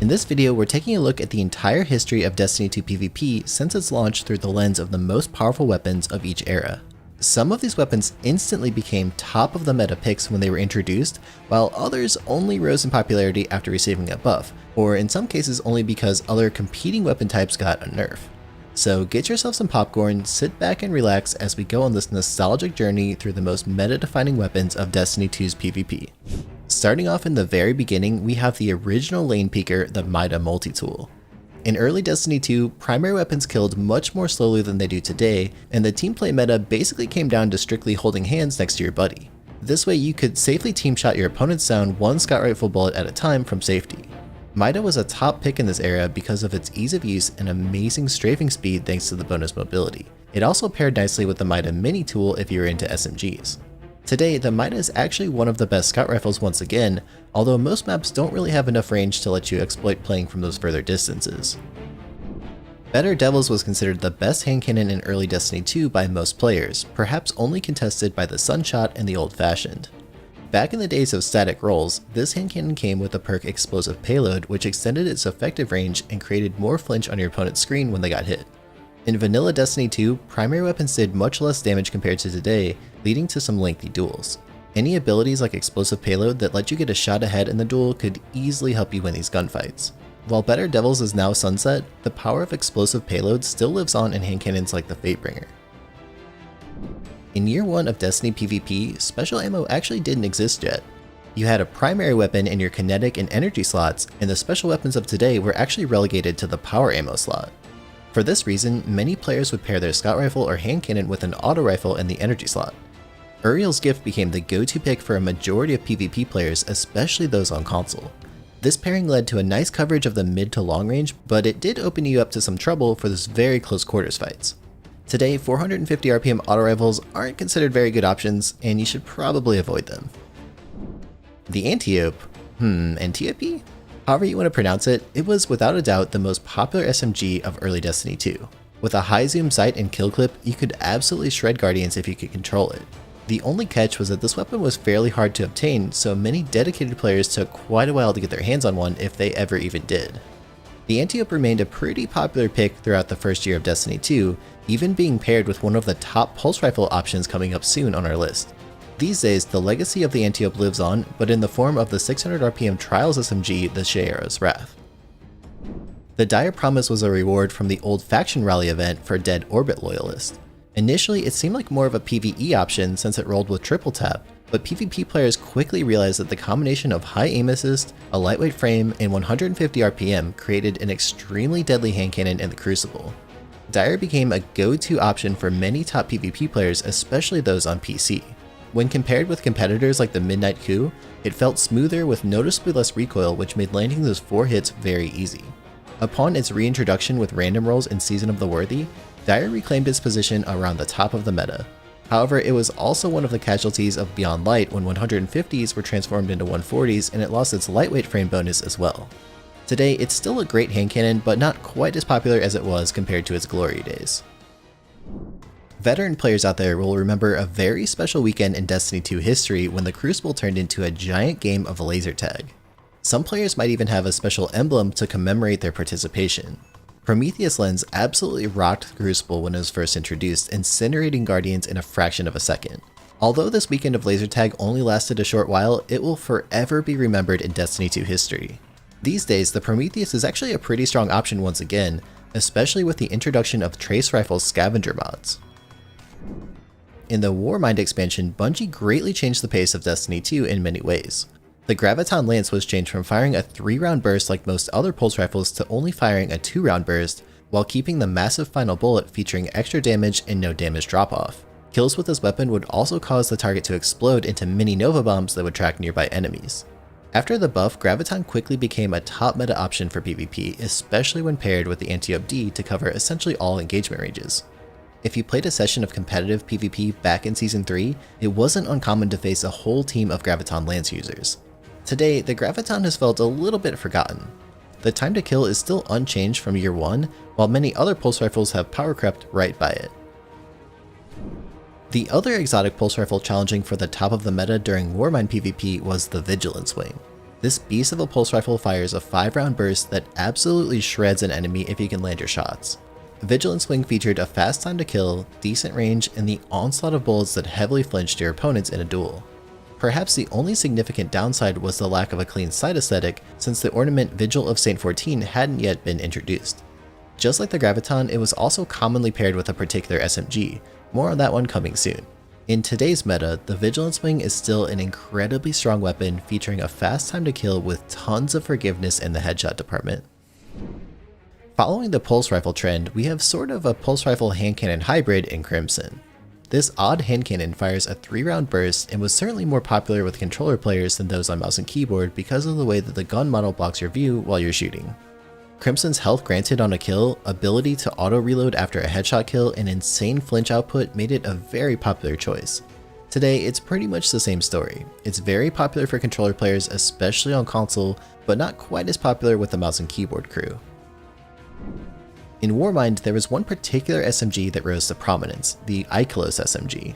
In this video, we're taking a look at the entire history of Destiny 2 PvP since its launch through the lens of the most powerful weapons of each era. Some of these weapons instantly became top of the meta picks when they were introduced, while others only rose in popularity after receiving a buff, or in some cases only because other competing weapon types got a nerf. So get yourself some popcorn, sit back and relax as we go on this nostalgic journey through the most meta-defining weapons of Destiny 2's PvP. Starting off in the very beginning, we have the original lane peeker, the Mida multi-tool. In early Destiny 2, primary weapons killed much more slowly than they do today, and the team play meta basically came down to strictly holding hands next to your buddy. This way you could safely team shot your opponents down one scout rifle bullet at a time from safety. Mida was a top pick in this era because of its ease of use and amazing strafing speed thanks to the bonus mobility. It also paired nicely with the Mida mini tool if you were into SMGs. Today, the Mida is actually one of the best scout rifles once again, although most maps don't really have enough range to let you exploit playing from those further distances. Better Devils was considered the best hand cannon in early Destiny 2 by most players, perhaps only contested by the Sunshot and the Old Fashioned. Back in the days of static rolls, this hand cannon came with the perk Explosive Payload, which extended its effective range and created more flinch on your opponent's screen when they got hit. In vanilla Destiny 2, primary weapons did much less damage compared to today, leading to some lengthy duels. Any abilities like Explosive Payload that let you get a shot ahead in the duel could easily help you win these gunfights. While Better Devils is now sunset, the power of Explosive Payload still lives on in hand cannons like the Fatebringer. In year 1 of Destiny PvP, special ammo actually didn't exist yet. You had a primary weapon in your kinetic and energy slots, and the special weapons of today were actually relegated to the power ammo slot. For this reason, many players would pair their scout rifle or hand cannon with an auto rifle in the energy slot. Uriel's Gift became the go-to pick for a majority of PvP players, especially those on console. This pairing led to a nice coverage of the mid to long range, but it did open you up to some trouble for those very close quarters fights. Today, 450 RPM auto rifles aren't considered very good options, and you should probably avoid them. The Antiope? Antiope? However you want to pronounce it, it was without a doubt the most popular SMG of early Destiny 2. With a high zoom sight and kill clip, you could absolutely shred Guardians if you could control it. The only catch was that this weapon was fairly hard to obtain, so many dedicated players took quite a while to get their hands on one if they ever even did. The Antiope remained a pretty popular pick throughout the first year of Destiny 2, even being paired with one of the top pulse rifle options coming up soon on our list. These days, the legacy of the Antiope lives on, but in the form of the 600 RPM Trials SMG, the Shayera's Wrath. The Dire Promise was a reward from the old Faction Rally event for dead Orbit loyalists. Initially, it seemed like more of a PvE option since it rolled with triple tap, but PvP players quickly realized that the combination of high aim assist, a lightweight frame, and 150 RPM created an extremely deadly hand cannon in the Crucible. Dire became a go-to option for many top PvP players, especially those on PC. When compared with competitors like the Midnight Coup, it felt smoother with noticeably less recoil, which made landing those 4 hits very easy. Upon its reintroduction with random rolls in Season of the Worthy, Dire reclaimed its position around the top of the meta. However, it was also one of the casualties of Beyond Light when 150s were transformed into 140s and it lost its lightweight frame bonus as well. Today, it's still a great hand cannon, but not quite as popular as it was compared to its glory days. Veteran players out there will remember a very special weekend in Destiny 2 history when the Crucible turned into a giant game of laser tag. Some players might even have a special emblem to commemorate their participation. Prometheus Lens absolutely rocked the Crucible when it was first introduced, incinerating Guardians in a fraction of a second. Although this weekend of laser tag only lasted a short while, it will forever be remembered in Destiny 2 history. These days, the Prometheus is actually a pretty strong option once again, especially with the introduction of Trace Rifle's scavenger mods. In the Warmind expansion, Bungie greatly changed the pace of Destiny 2 in many ways. The Graviton Lance was changed from firing a 3-round burst like most other pulse rifles to only firing a 2-round burst, while keeping the massive final bullet featuring extra damage and no damage drop-off. Kills with this weapon would also cause the target to explode into mini Nova Bombs that would track nearby enemies. After the buff, Graviton quickly became a top meta option for PvP, especially when paired with the Antiope D to cover essentially all engagement ranges. If you played a session of competitive PvP back in Season 3, it wasn't uncommon to face a whole team of Graviton Lance users. Today, the Graviton has felt a little bit forgotten. The time to kill is still unchanged from year 1, while many other pulse rifles have power crept right by it. The other exotic pulse rifle challenging for the top of the meta during Warmind PvP was the Vigilance Wing. This beast of a pulse rifle fires a 5-round burst that absolutely shreds an enemy if you can land your shots. Vigilance Wing featured a fast time to kill, decent range, and the onslaught of bullets that heavily flinched your opponents in a duel. Perhaps the only significant downside was the lack of a clean sight aesthetic, since the ornament Vigil of Saint 14 hadn't yet been introduced. Just like the Graviton, it was also commonly paired with a particular SMG, more on that one coming soon. In today's meta, the Vigilance Wing is still an incredibly strong weapon featuring a fast time to kill with tons of forgiveness in the headshot department. Following the pulse rifle trend, we have sort of a pulse rifle hand cannon hybrid in Crimson. This odd hand cannon fires a 3-round burst and was certainly more popular with controller players than those on mouse and keyboard because of the way that the gun model blocks your view while you're shooting. Crimson's health granted on a kill, ability to auto-reload after a headshot kill, and insane flinch output made it a very popular choice. Today, it's pretty much the same story. It's very popular for controller players, especially on console, but not quite as popular with the mouse and keyboard crew. In Warmind, there was one particular SMG that rose to prominence, the Ikelos SMG.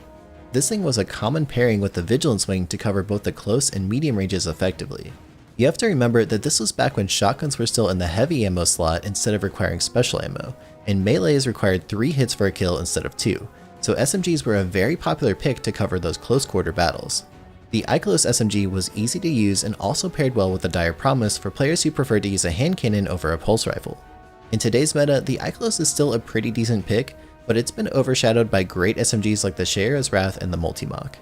This thing was a common pairing with the Vigilance Wing to cover both the close and medium ranges effectively. You have to remember that this was back when shotguns were still in the heavy ammo slot instead of requiring special ammo, and melees required 3 hits for a kill instead of 2, so SMGs were a very popular pick to cover those close quarter battles. The Ikelos SMG was easy to use and also paired well with the Dire Promise for players who preferred to use a hand cannon over a pulse rifle. In today's meta, the Ikelos is still a pretty decent pick, but it's been overshadowed by great SMGs like the Shayera's Wrath and the Multimach.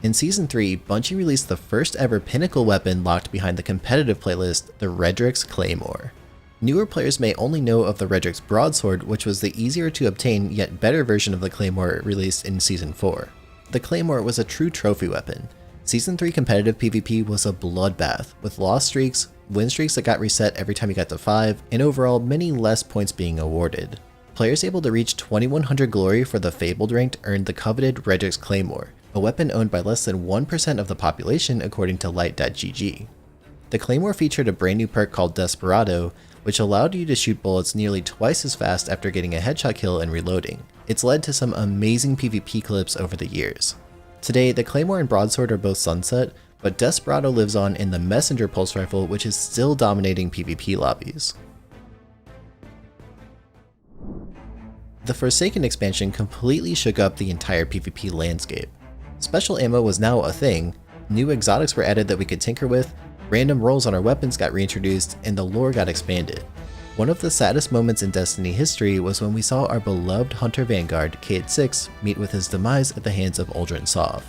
In Season 3, Bungie released the first ever pinnacle weapon locked behind the competitive playlist, the Redrix Claymore. Newer players may only know of the Redrix Broadsword, which was the easier to obtain yet better version of the Claymore released in Season 4. The Claymore was a true trophy weapon. Season 3 competitive PvP was a bloodbath, with lost streaks, win streaks that got reset every time you got to 5, and overall many less points being awarded. Players able to reach 2100 glory for the Fabled ranked earned the coveted Redrix Claymore, a weapon owned by less than 1% of the population according to Light.gg. The Claymore featured a brand new perk called Desperado, which allowed you to shoot bullets nearly twice as fast after getting a headshot kill and reloading. It's led to some amazing PvP clips over the years. Today, the Claymore and Broadsword are both sunset, but Desperado lives on in the Messenger Pulse Rifle, which is still dominating PvP lobbies. The Forsaken expansion completely shook up the entire PvP landscape. Special ammo was now a thing, new exotics were added that we could tinker with, random rolls on our weapons got reintroduced, and the lore got expanded. One of the saddest moments in Destiny history was when we saw our beloved Hunter Vanguard, Cayde 6, meet with his demise at the hands of Uldren Sov.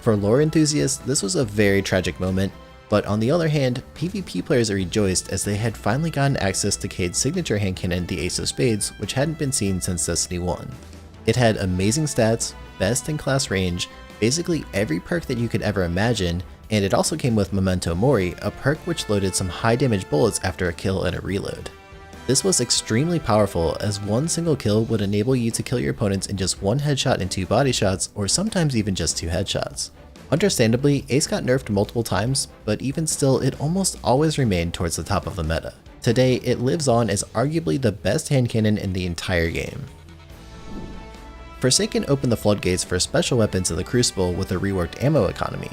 For lore enthusiasts, this was a very tragic moment, but on the other hand, PvP players rejoiced as they had finally gotten access to Cayde's signature hand cannon, the Ace of Spades, which hadn't been seen since Destiny 1. It had amazing stats, best in class range, basically every perk that you could ever imagine, and it also came with Memento Mori, a perk which loaded some high damage bullets after a kill and a reload. This was extremely powerful, as one single kill would enable you to kill your opponents in just 1 headshot and 2 body shots, or sometimes even just 2 headshots. Understandably, Ace got nerfed multiple times, but even still it almost always remained towards the top of the meta. Today, it lives on as arguably the best hand cannon in the entire game. Forsaken opened the floodgates for special weapons in the Crucible with a reworked ammo economy.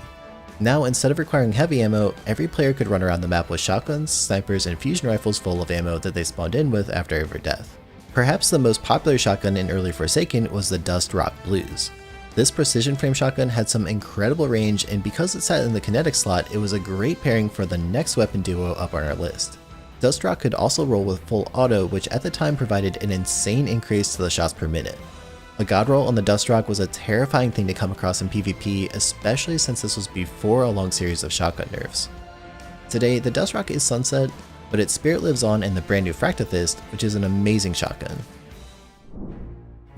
Now, instead of requiring heavy ammo, every player could run around the map with shotguns, snipers, and fusion rifles full of ammo that they spawned in with after every death. Perhaps the most popular shotgun in early Forsaken was the Dust Rock Blues. This precision frame shotgun had some incredible range, and because it sat in the kinetic slot, it was a great pairing for the next weapon duo up on our list. Dust Rock could also roll with full auto, which at the time provided an insane increase to the shots per minute. A god roll on the Dust Rock was a terrifying thing to come across in PvP, especially since this was before a long series of shotgun nerfs. Today, the Dust Rock is sunset, but its spirit lives on in the brand new Fractithist, which is an amazing shotgun.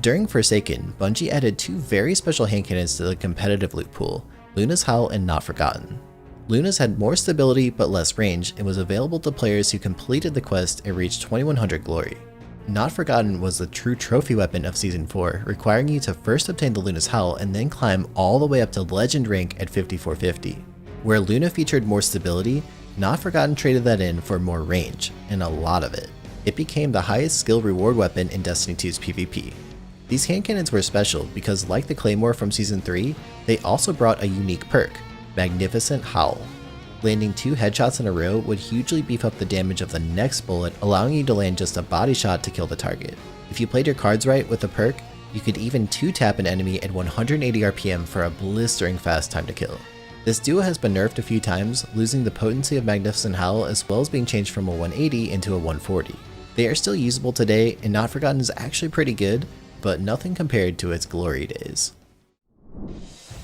During Forsaken, Bungie added 2 very special hand cannons to the competitive loot pool, Luna's Howl and Not Forgotten. Luna's had more stability but less range, and was available to players who completed the quest and reached 2100 glory. Not Forgotten was the true trophy weapon of Season 4, requiring you to first obtain the Luna's Howl and then climb all the way up to Legend rank at 5450. Where Luna featured more stability, Not Forgotten traded that in for more range, and a lot of it. It became the highest skill reward weapon in Destiny 2's PvP. These hand cannons were special because, like the Claymore from Season 3, they also brought a unique perk, Magnificent Howl. Landing 2 headshots in a row would hugely beef up the damage of the next bullet, allowing you to land just a body shot to kill the target. If you played your cards right with the perk, you could even 2-tap an enemy at 180 RPM for a blistering fast time to kill. This duo has been nerfed a few times, losing the potency of Magnificent Howl as well as being changed from a 180 into a 140. They are still usable today, and Not Forgotten is actually pretty good, but nothing compared to its glory days.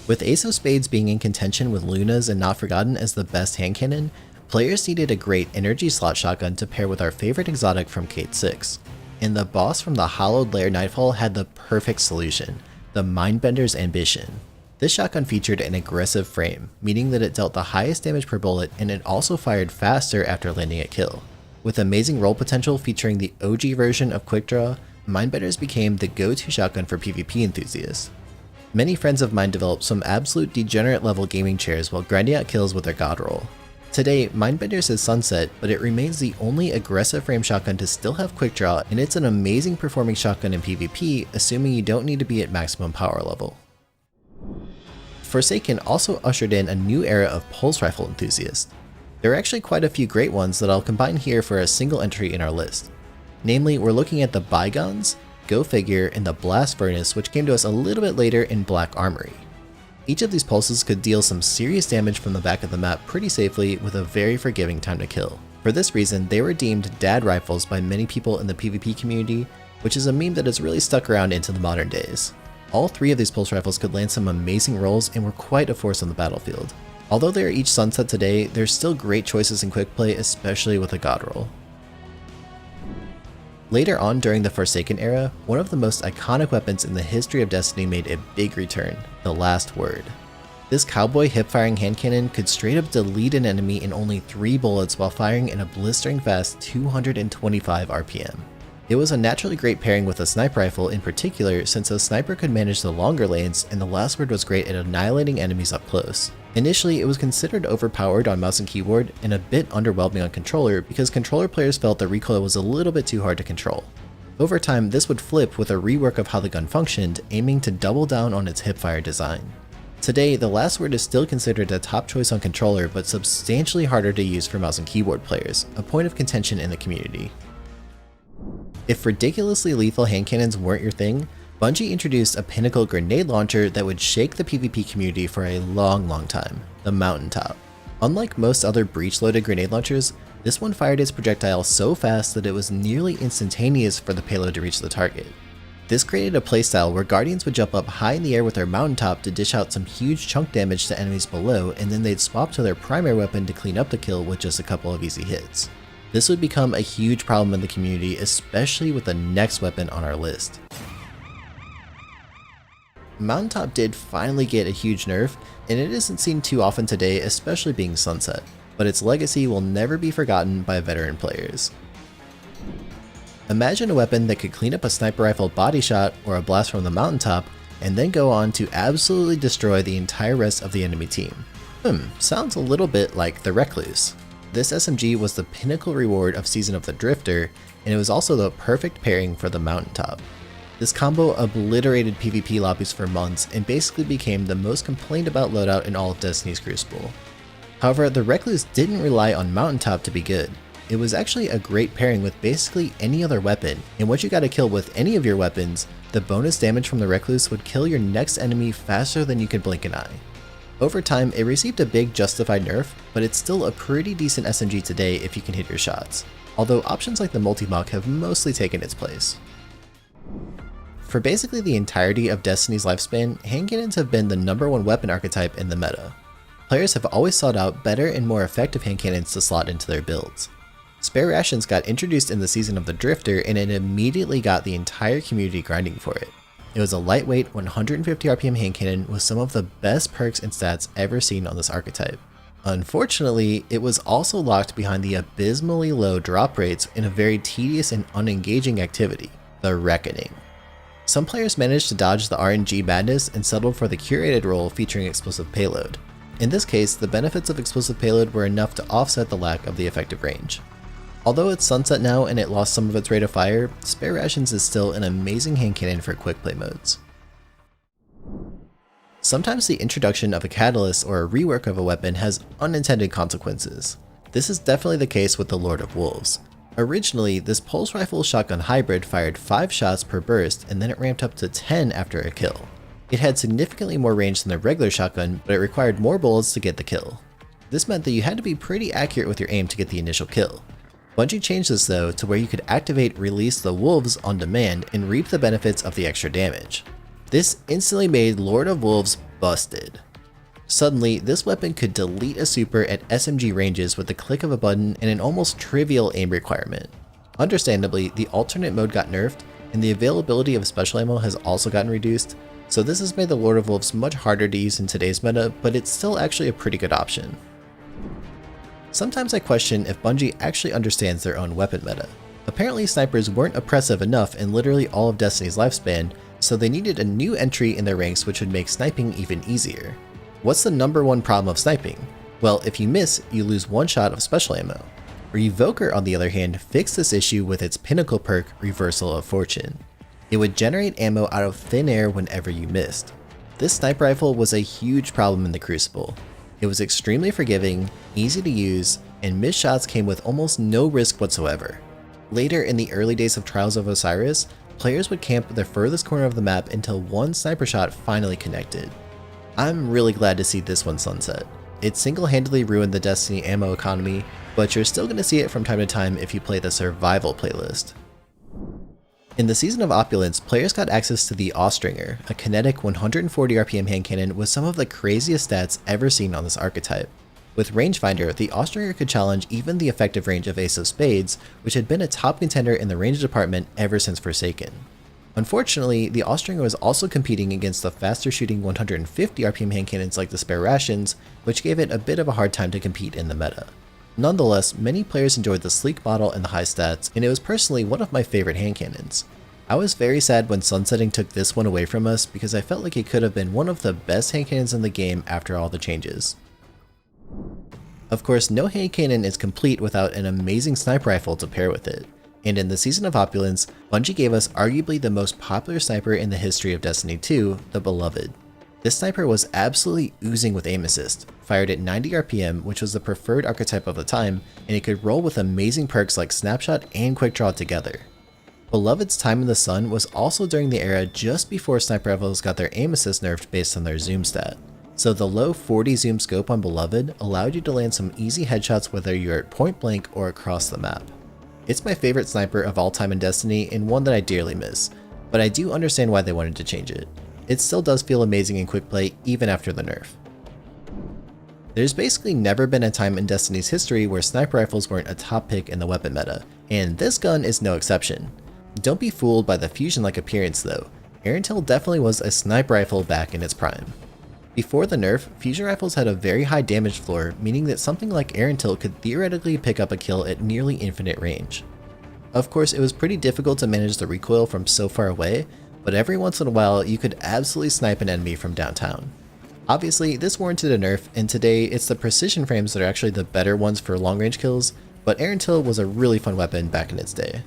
With Ace of Spades being in contention with Luna's and Not Forgotten as the best hand cannon, players needed a great energy slot shotgun to pair with our favorite exotic from Kate 6. And the boss from the Hallowed Lair Nightfall had the perfect solution, the Mindbender's Ambition. This shotgun featured an aggressive frame, meaning that it dealt the highest damage per bullet, and it also fired faster after landing a kill. With amazing roll potential featuring the OG version of Quick Draw, Mindbenders became the go-to shotgun for PvP enthusiasts. Many friends of mine developed some absolute degenerate level gaming chairs while grinding out kills with their god roll. Today, Mindbenders is sunset, but it remains the only aggressive frame shotgun to still have Quick Draw, and it's an amazing performing shotgun in PvP, assuming you don't need to be at maximum power level. Forsaken also ushered in a new era of pulse rifle enthusiasts. There are actually quite a few great ones that I'll combine here for a single entry in our list. Namely, we're looking at the Bygones, Go Figure, and the Blast Furnace, which came to us a little bit later in Black Armory. Each of these pulses could deal some serious damage from the back of the map pretty safely with a very forgiving time to kill. For this reason, they were deemed dad rifles by many people in the PvP community, which is a meme that has really stuck around into the modern days. All 3 of these pulse rifles could land some amazing rolls and were quite a force on the battlefield. Although they are each sunset today, there's still great choices in quick play, especially with a god roll. Later on during the Forsaken era, one of the most iconic weapons in the history of Destiny made a big return, the Last Word. This cowboy hip-firing hand cannon could straight up delete an enemy in only 3 bullets while firing in a blistering fast 225 RPM. It was a naturally great pairing with a sniper rifle in particular, since a sniper could manage the longer lanes and the Last Word was great at annihilating enemies up close. Initially, it was considered overpowered on mouse and keyboard and a bit underwhelming on controller because controller players felt the recoil was a little bit too hard to control. Over time, this would flip with a rework of how the gun functioned, aiming to double down on its hipfire design. Today, the Last Word is still considered a top choice on controller, but substantially harder to use for mouse and keyboard players, a point of contention in the community. If ridiculously lethal hand cannons weren't your thing, Bungie introduced a pinnacle grenade launcher that would shake the PvP community for a long time, the Mountaintop. Unlike most other breech-loaded grenade launchers, this one fired its projectile so fast that it was nearly instantaneous for the payload to reach the target. This created a playstyle where Guardians would jump up high in the air with their Mountaintop to dish out some huge chunk damage to enemies below, and then they'd swap to their primary weapon to clean up the kill with just a couple of easy hits. This would become a huge problem in the community, especially with the next weapon on our list. Mountaintop did finally get a huge nerf, and it isn't seen too often today, especially being sunset, but its legacy will never be forgotten by veteran players. Imagine a weapon that could clean up a sniper rifle body shot or a blast from the Mountaintop, and then go on to absolutely destroy the entire rest of the enemy team. Sounds a little bit like the Recluse. This SMG was the pinnacle reward of Season of the Drifter, and it was also the perfect pairing for the Mountaintop. This combo obliterated PvP lobbies for months and basically became the most complained about loadout in all of Destiny's Crucible. However, the Recluse didn't rely on Mountaintop to be good. It was actually a great pairing with basically any other weapon, and once you got a kill with any of your weapons, the bonus damage from the Recluse would kill your next enemy faster than you could blink an eye. Over time, it received a big justified nerf, but it's still a pretty decent SMG today if you can hit your shots, although options like the Multi-Mach have mostly taken its place. For basically the entirety of Destiny's lifespan, hand cannons have been the #1 weapon archetype in the meta. Players have always sought out better and more effective hand cannons to slot into their builds. Spare Rations got introduced in the Season of the Drifter, and it immediately got the entire community grinding for it. It was a lightweight 150 RPM hand cannon with some of the best perks and stats ever seen on this archetype. Unfortunately, it was also locked behind the abysmally low drop rates in a very tedious and unengaging activity, the Reckoning. Some players managed to dodge the RNG madness and settled for the curated role featuring explosive payload. In this case, the benefits of explosive payload were enough to offset the lack of the effective range. Although it's sunset now and it lost some of its rate of fire, Spare Rations is still an amazing hand cannon for quick play modes. Sometimes the introduction of a catalyst or a rework of a weapon has unintended consequences. This is definitely the case with the Lord of Wolves. Originally, this pulse rifle shotgun hybrid fired 5 shots per burst, and then it ramped up to 10 after a kill. It had significantly more range than the regular shotgun, but it required more bullets to get the kill. This meant that you had to be pretty accurate with your aim to get the initial kill. Bungie changed this though to where you could activate Release the Wolves on demand and reap the benefits of the extra damage. This instantly made Lord of Wolves busted. Suddenly, this weapon could delete a super at SMG ranges with the click of a button and an almost trivial aim requirement. Understandably, the alternate mode got nerfed, and the availability of special ammo has also gotten reduced, so this has made the Lord of Wolves much harder to use in today's meta, but it's still actually a pretty good option. Sometimes I question if Bungie actually understands their own weapon meta. Apparently snipers weren't oppressive enough in literally all of Destiny's lifespan, so they needed a new entry in their ranks which would make sniping even easier. What's the number one problem of sniping? Well, if you miss, you lose 1 shot of special ammo. Revoker, on the other hand, fixed this issue with its pinnacle perk, Reversal of Fortune. It would generate ammo out of thin air whenever you missed. This sniper rifle was a huge problem in the Crucible. It was extremely forgiving, easy to use, and missed shots came with almost no risk whatsoever. Later in the early days of Trials of Osiris, players would camp the furthest corner of the map until one sniper shot finally connected. I'm really glad to see this one sunset. It single-handedly ruined the Destiny ammo economy, but you're still going to see it from time to time if you play the Survival playlist. In the Season of Opulence, players got access to the Austringer, a kinetic 140 RPM hand cannon with some of the craziest stats ever seen on this archetype. With Rangefinder, the Austringer could challenge even the effective range of Ace of Spades, which had been a top contender in the range department ever since Forsaken. Unfortunately, the Austringer was also competing against the faster shooting 150 RPM hand cannons like the Spare Rations, which gave it a bit of a hard time to compete in the meta. Nonetheless, many players enjoyed the sleek model and the high stats, and it was personally one of my favorite hand cannons. I was very sad when Sunsetting took this one away from us because I felt like it could have been one of the best hand cannons in the game after all the changes. Of course, no hand cannon is complete without an amazing sniper rifle to pair with it, and in the Season of Opulence, Bungie gave us arguably the most popular sniper in the history of Destiny 2, the Beloved. This sniper was absolutely oozing with aim assist, fired at 90 RPM, which was the preferred archetype of the time, and it could roll with amazing perks like Snapshot and Quick Draw together. Beloved's time in the sun was also during the era just before sniper rifles got their aim assist nerfed based on their zoom stat. So the low 40 zoom scope on Beloved allowed you to land some easy headshots whether you're at point blank or across the map. It's my favorite sniper of all time in Destiny and one that I dearly miss, but I do understand why they wanted to change it. It still does feel amazing in quick play even after the nerf. There's basically never been a time in Destiny's history where sniper rifles weren't a top pick in the weapon meta, and this gun is no exception. Don't be fooled by the fusion-like appearance though. Erentil definitely was a sniper rifle back in its prime. Before the nerf, fusion rifles had a very high damage floor, meaning that something like Erentil could theoretically pick up a kill at nearly infinite range. Of course, it was pretty difficult to manage the recoil from so far away, but every once in a while you could absolutely snipe an enemy from downtown. Obviously, this warranted a nerf, and today it's the precision frames that are actually the better ones for long-range kills, but Erentil was a really fun weapon back in its day.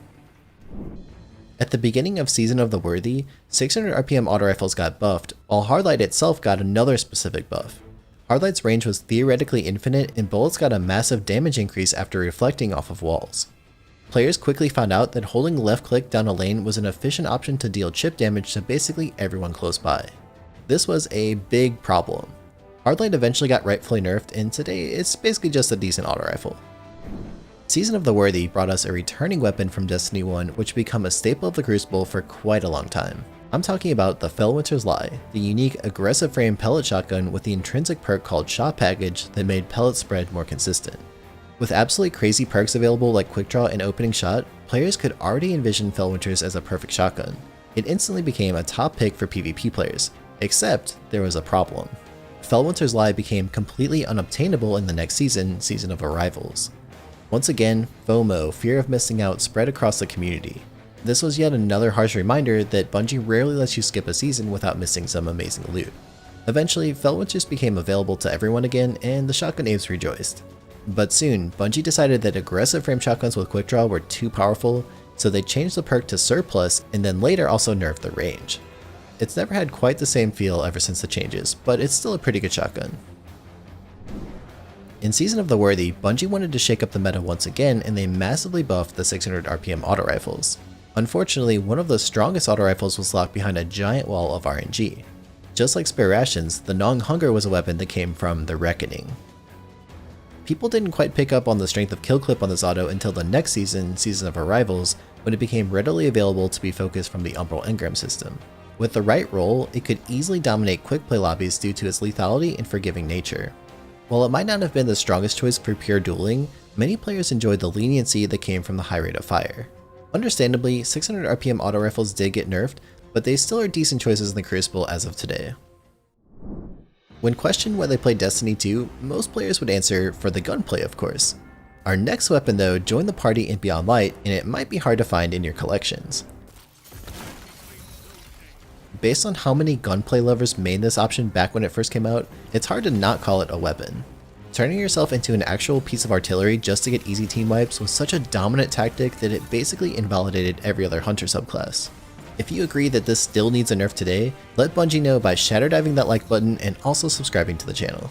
At the beginning of Season of the Worthy, 600 RPM auto rifles got buffed, while Hardlight itself got another specific buff. Hardlight's range was theoretically infinite, and bullets got a massive damage increase after reflecting off of walls. Players quickly found out that holding left click down a lane was an efficient option to deal chip damage to basically everyone close by. This was a big problem. Hardlight eventually got rightfully nerfed, and today it's basically just a decent auto rifle. Season of the Worthy brought us a returning weapon from Destiny 1 which became a staple of the Crucible for quite a long time. I'm talking about the Fellwinter's Lie, the unique aggressive frame pellet shotgun with the intrinsic perk called Shot Package that made pellet spread more consistent. With absolutely crazy perks available like Quick Draw and Opening Shot, players could already envision Fellwinter's as a perfect shotgun. It instantly became a top pick for PvP players, except there was a problem. Fellwinter's Lie became completely unobtainable in the next season, Season of Arrivals. Once again, FOMO, fear of missing out, spread across the community. This was yet another harsh reminder that Bungie rarely lets you skip a season without missing some amazing loot. Eventually, Fellwinter's became available to everyone again, and the shotgun apes rejoiced. But soon, Bungie decided that aggressive frame shotguns with Quick Draw were too powerful, so they changed the perk to Surplus and then later also nerfed the range. It's never had quite the same feel ever since the changes, but it's still a pretty good shotgun. In Season of the Worthy, Bungie wanted to shake up the meta once again and they massively buffed the 600 RPM auto rifles. Unfortunately, one of the strongest auto rifles was locked behind a giant wall of RNG. Just like spare rations, the Gnawing Hunger was a weapon that came from the Reckoning. People didn't quite pick up on the strength of kill clip on this auto until the next season, Season of Arrivals, when it became readily available to be focused from the Umbral engram system. With the right role, it could easily dominate quick play lobbies due to its lethality and forgiving nature. While it might not have been the strongest choice for pure dueling, many players enjoyed the leniency that came from the high rate of fire. Understandably, 600 RPM auto rifles did get nerfed, but they still are decent choices in the Crucible as of today. When questioned why they played Destiny 2, most players would answer for the gunplay, of course. Our next weapon though joined the party in Beyond Light, and it might be hard to find in your collections. Based on how many gunplay lovers made this option back when it first came out, it's hard to not call it a weapon. Turning yourself into an actual piece of artillery just to get easy team wipes was such a dominant tactic that it basically invalidated every other hunter subclass. If you agree that this still needs a nerf today, let Bungie know by shadow diving that like button and also subscribing to the channel.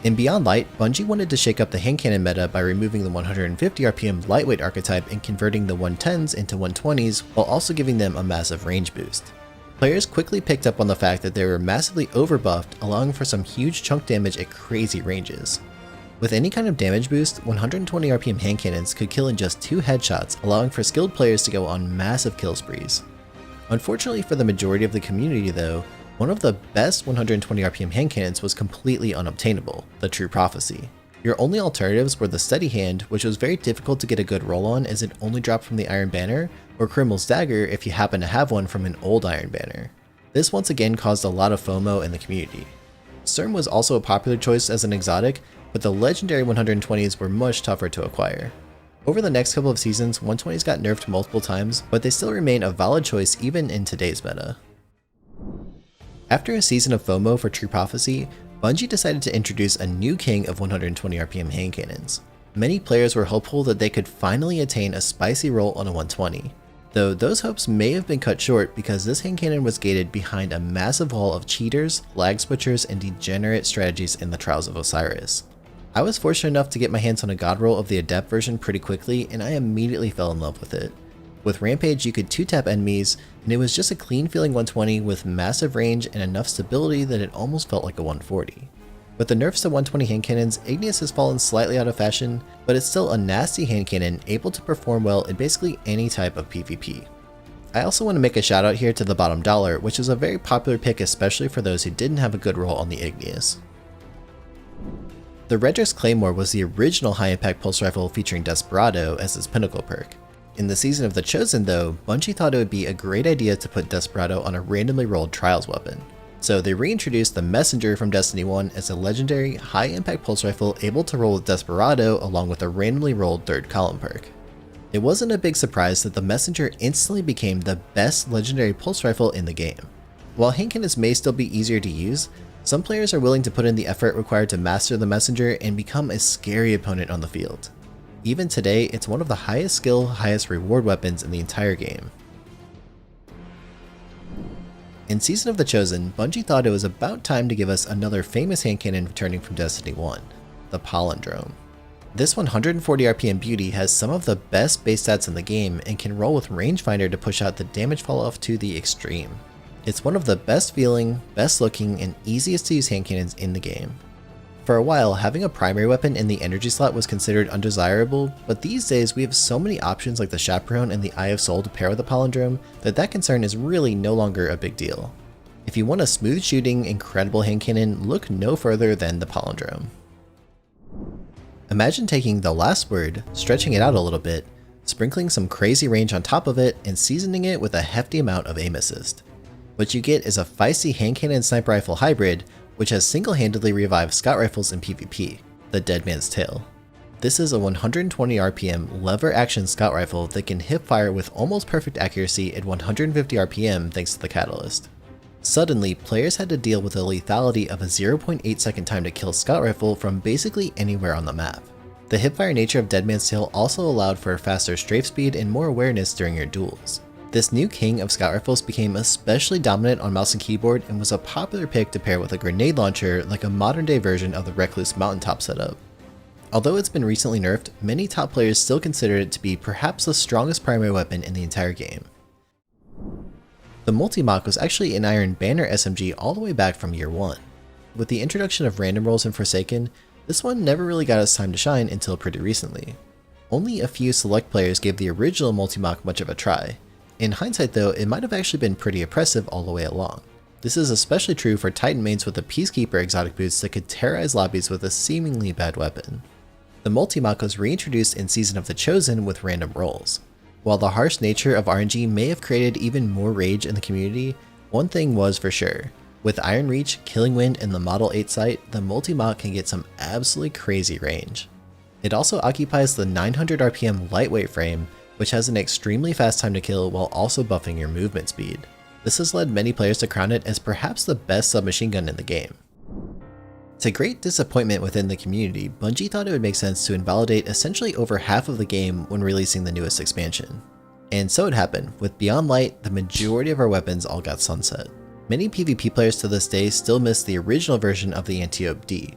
In Beyond Light, Bungie wanted to shake up the hand cannon meta by removing the 150 RPM lightweight archetype and converting the 110s into 120s while also giving them a massive range boost. Players quickly picked up on the fact that they were massively overbuffed, allowing for some huge chunk damage at crazy ranges. With any kind of damage boost, 120 RPM hand cannons could kill in just 2 headshots, allowing for skilled players to go on massive kill sprees. Unfortunately for the majority of the community though, one of the best 120 RPM hand cannons was completely unobtainable, the True Prophecy. Your only alternatives were the Steady Hand, which was very difficult to get a good roll on as it only dropped from the Iron Banner, or Criminal's Dagger if you happen to have one from an old Iron Banner. This once again caused a lot of FOMO in the community. Sturm was also a popular choice as an exotic, but the legendary 120s were much tougher to acquire. Over the next couple of seasons, 120s got nerfed multiple times, but they still remain a valid choice even in today's meta. After a season of FOMO for True Prophecy, Bungie decided to introduce a new king of 120 RPM hand cannons. Many players were hopeful that they could finally attain a spicy roll on a 120, though those hopes may have been cut short because this hand cannon was gated behind a massive wall of cheaters, lag switchers, and degenerate strategies in the Trials of Osiris. I was fortunate enough to get my hands on a god roll of the Adept version pretty quickly, and I immediately fell in love with it. With Rampage you could 2-tap enemies, and it was just a clean feeling 120 with massive range and enough stability that it almost felt like a 140. With the nerfs to 120 hand cannons, Igneous has fallen slightly out of fashion, but it's still a nasty hand cannon able to perform well in basically any type of PvP. I also want to make a shout out here to the bottom dollar, which is a very popular pick especially for those who didn't have a good roll on the Igneous. The Redrix Claymore was the original high impact pulse rifle featuring Desperado as its pinnacle perk. In the Season of the Chosen though, Bungie thought it would be a great idea to put Desperado on a randomly rolled Trials weapon. So they reintroduced the Messenger from Destiny 1 as a legendary high impact pulse rifle able to roll with Desperado along with a randomly rolled third column perk. It wasn't a big surprise that the Messenger instantly became the best legendary pulse rifle in the game. While hand cannons may still be easier to use, some players are willing to put in the effort required to master the Messenger and become a scary opponent on the field. Even today, it's one of the highest skill, highest reward weapons in the entire game. In Season of the Chosen, Bungie thought it was about time to give us another famous hand cannon returning from Destiny 1, the Palindrome. This 140 RPM beauty has some of the best base stats in the game and can roll with rangefinder to push out the damage falloff to the extreme. It's one of the best feeling, best looking, and easiest to use hand cannons in the game. For a while, having a primary weapon in the energy slot was considered undesirable, but these days we have so many options like the Chaperone and the Eye of Soul to pair with the Palindrome that concern is really no longer a big deal. If you want a smooth shooting, incredible hand cannon, look no further than the Palindrome. Imagine taking the last word, stretching it out a little bit, sprinkling some crazy range on top of it, and seasoning it with a hefty amount of aim assist. What you get is a feisty hand cannon sniper rifle hybrid, which has single-handedly revived scout rifles in PvP, the Dead Man's Tale. This is a 120 RPM lever action scout rifle that can hip fire with almost perfect accuracy at 150 RPM thanks to the catalyst. Suddenly, players had to deal with the lethality of a 0.8 second time to kill scout rifle from basically anywhere on the map. The hipfire nature of Dead Man's Tale also allowed for faster strafe speed and more awareness during your duels. This new king of scout rifles became especially dominant on mouse and keyboard and was a popular pick to pair with a grenade launcher like a modern day version of the Recluse mountaintop setup. Although it's been recently nerfed, many top players still consider it to be perhaps the strongest primary weapon in the entire game. The Multi-Mach was actually an Iron Banner SMG all the way back from year 1. With the introduction of random rolls in Forsaken, this one never really got its time to shine until pretty recently. Only a few select players gave the original Multi-Mach much of a try. In hindsight though, it might have actually been pretty oppressive all the way along. This is especially true for Titan mains with the Peacekeeper exotic boots that could terrorize lobbies with a seemingly bad weapon. The Multi-Mach was reintroduced in Season of the Chosen with random rolls. While the harsh nature of RNG may have created even more rage in the community, one thing was for sure. With Iron Reach, Killing Wind, and the Model 8 sight, the Multi-Mach can get some absolutely crazy range. It also occupies the 900 RPM lightweight frame, which has an extremely fast time to kill while also buffing your movement speed. This has led many players to crown it as perhaps the best submachine gun in the game. To great disappointment within the community, Bungie thought it would make sense to invalidate essentially over half of the game when releasing the newest expansion. And so it happened. With Beyond Light, the majority of our weapons all got sunset. Many PvP players to this day still miss the original version of the Antiope D.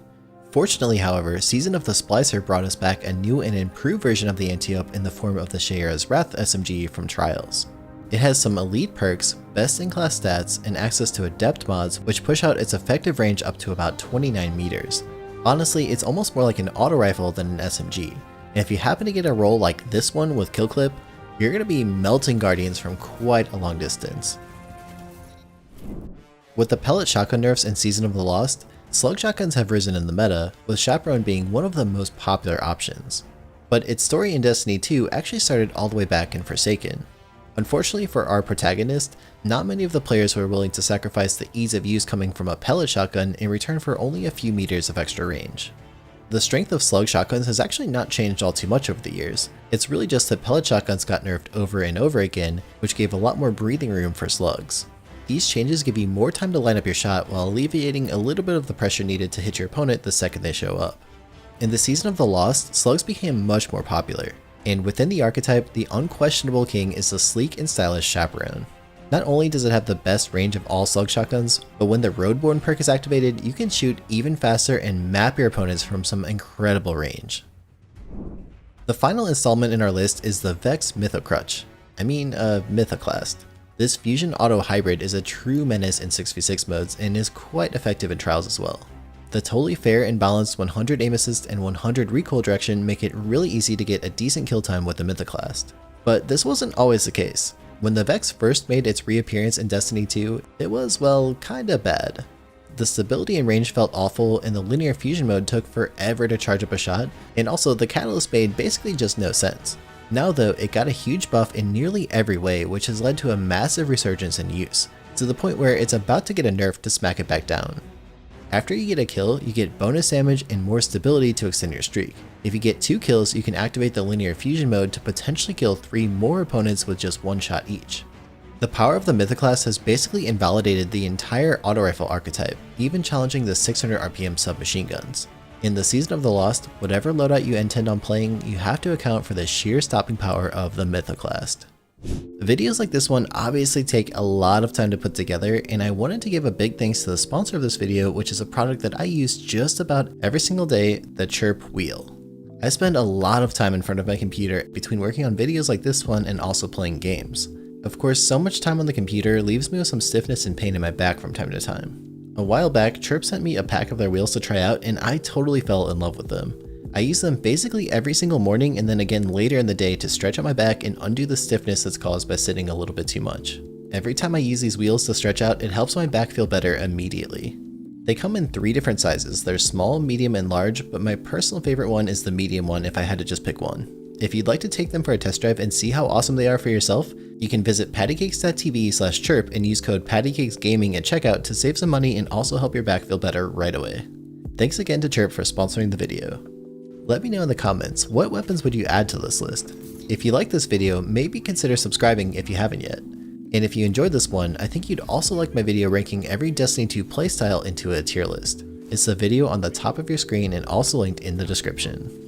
Fortunately, however, Season of the Splicer brought us back a new and improved version of the Antiope in the form of the Shayera's Wrath SMG from Trials. It has some elite perks, best-in-class stats, and access to adept mods which push out its effective range up to about 29 meters. Honestly, it's almost more like an auto rifle than an SMG, and if you happen to get a roll like this one with kill clip, you're going to be melting guardians from quite a long distance. With the pellet shotgun nerfs in Season of the Lost, slug shotguns have risen in the meta, with Chaperone being one of the most popular options. But its story in Destiny 2 actually started all the way back in Forsaken. Unfortunately for our protagonist, not many of the players were willing to sacrifice the ease of use coming from a pellet shotgun in return for only a few meters of extra range. The strength of slug shotguns has actually not changed all too much over the years. It's really just that pellet shotguns got nerfed over and over again, which gave a lot more breathing room for slugs. These changes give you more time to line up your shot while alleviating a little bit of the pressure needed to hit your opponent the second they show up. In the Season of the Lost, slugs became much more popular. And within the archetype, the unquestionable king is the sleek and stylish Chaperone. Not only does it have the best range of all slug shotguns, but when the Roadborne perk is activated, you can shoot even faster and map your opponents from some incredible range. The final installment in our list is the Vex Mythocrutch. Mythoclast. This fusion auto hybrid is a true menace in 6v6 modes and is quite effective in trials as well. The totally fair and balanced 100 aim assist and 100 recoil direction make it really easy to get a decent kill time with the Mythoclast. But this wasn't always the case. When the Vex first made its reappearance in Destiny 2, it was, well, kinda bad. The stability and range felt awful, and the linear fusion mode took forever to charge up a shot, and also the catalyst made basically just no sense. Now though, it got a huge buff in nearly every way, which has led to a massive resurgence in use, to the point where it's about to get a nerf to smack it back down. After you get a kill, you get bonus damage and more stability to extend your streak. If you get 2 kills, you can activate the linear fusion mode to potentially kill 3 more opponents with just 1 shot each. The power of the Mythoclast has basically invalidated the entire auto rifle archetype, even challenging the 600 RPM submachine guns. In the Season of the Lost, whatever loadout you intend on playing, you have to account for the sheer stopping power of the Mythoclast. Videos like this one obviously take a lot of time to put together, and I wanted to give a big thanks to the sponsor of this video, which is a product that I use just about every single day, the Chirp Wheel. I spend a lot of time in front of my computer between working on videos like this one and also playing games. Of course, so much time on the computer leaves me with some stiffness and pain in my back from time to time. A while back, Chirp sent me a pack of their wheels to try out, and I totally fell in love with them. I use them basically every single morning and then again later in the day to stretch out my back and undo the stiffness that's caused by sitting a little bit too much. Every time I use these wheels to stretch out, it helps my back feel better immediately. They come in 3 different sizes. They're small, medium, and large, but my personal favorite one is the medium one if I had to just pick one. If you'd like to take them for a test drive and see how awesome they are for yourself, you can visit pattykakes.tv/chirp and use code pattykakesgaming at checkout to save some money and also help your back feel better right away. Thanks again to Chirp for sponsoring the video. Let me know in the comments, what weapons would you add to this list? If you like this video, maybe consider subscribing if you haven't yet. And if you enjoyed this one, I think you'd also like my video ranking every Destiny 2 playstyle into a tier list. It's the video on the top of your screen and also linked in the description.